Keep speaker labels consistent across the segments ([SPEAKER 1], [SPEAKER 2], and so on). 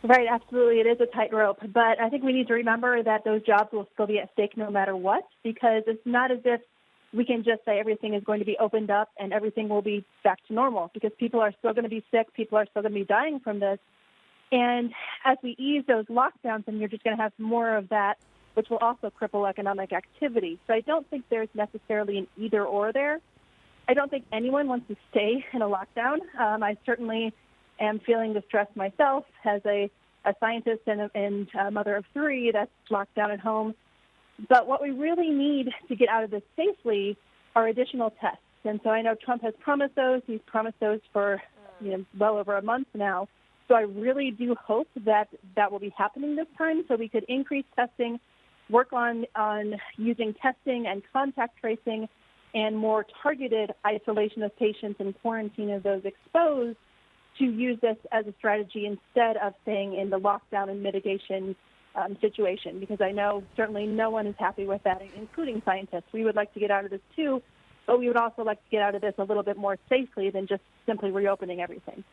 [SPEAKER 1] Right, absolutely. It is a tightrope. But I think we need to remember that those jobs will still be at stake no matter what, because it's not as if we can just say everything is going to be opened up and everything will be back to normal, because people are still going to be sick, people are still going to be dying from this. And as we ease those lockdowns, then you're just going to have more of that, which will also cripple economic activity. So I don't think there's necessarily an either or there. I don't think anyone wants to stay in a lockdown. I certainly am feeling the stress myself as a scientist and a mother of three that's locked down at home. But what we really need to get out of this safely are additional tests. And so I know Trump has promised those. He's promised those for well over a month now. So I really do hope that that will be happening this time, so we could increase testing, work on using testing and contact tracing and more targeted isolation of patients and quarantine of those exposed, to use this as a strategy instead of staying in the lockdown and mitigation situation, because I know certainly no one is happy with that, including scientists. We would like to get out of this too, but we would also like to get out of this a little bit more safely than just simply reopening everything.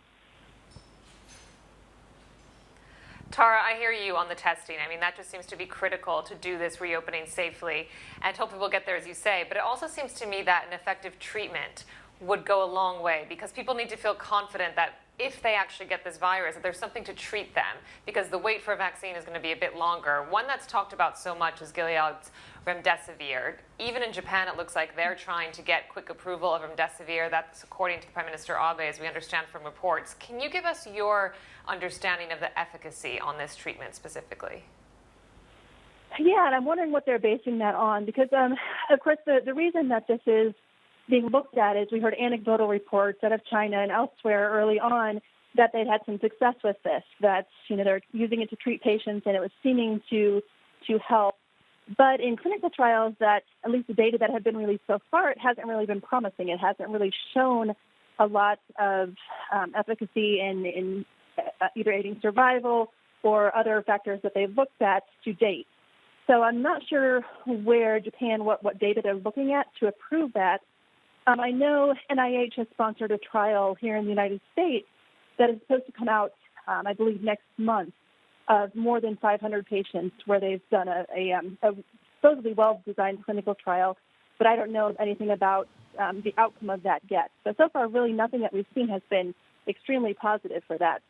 [SPEAKER 2] Tara, I hear you on the testing. I mean, that just seems to be critical to do this reopening safely, and hopefully we'll get there, as you say. But it also seems to me that an effective treatment would go a long way, because people need to feel confident that if they actually get this virus, that there's something to treat them, because the wait for a vaccine is going to be a bit longer. One that's talked about so much is Gilead's remdesivir. Even in Japan, it looks like they're trying to get quick approval of remdesivir. That's according to Prime Minister Abe, as we understand from reports. Can you give us your understanding of the efficacy on this treatment specifically?
[SPEAKER 1] Yeah, and I'm wondering what they're basing that on, because, of course, the reason that this is being looked at is we heard anecdotal reports out of China and elsewhere early on that they'd had some success with this, that they're using it to treat patients and it was seeming to help. But in clinical trials, that at least the data that have been released so far, it hasn't really been promising. It hasn't really shown a lot of efficacy in either aiding survival or other factors that they've looked at to date. So I'm not sure where Japan, what data they're looking at to approve that. I know NIH has sponsored a trial here in the United States that is supposed to come out, I believe, next month, of more than 500 patients, where they've done a supposedly well-designed clinical trial, but I don't know anything about the outcome of that yet. So far, really nothing that we've seen has been extremely positive for that.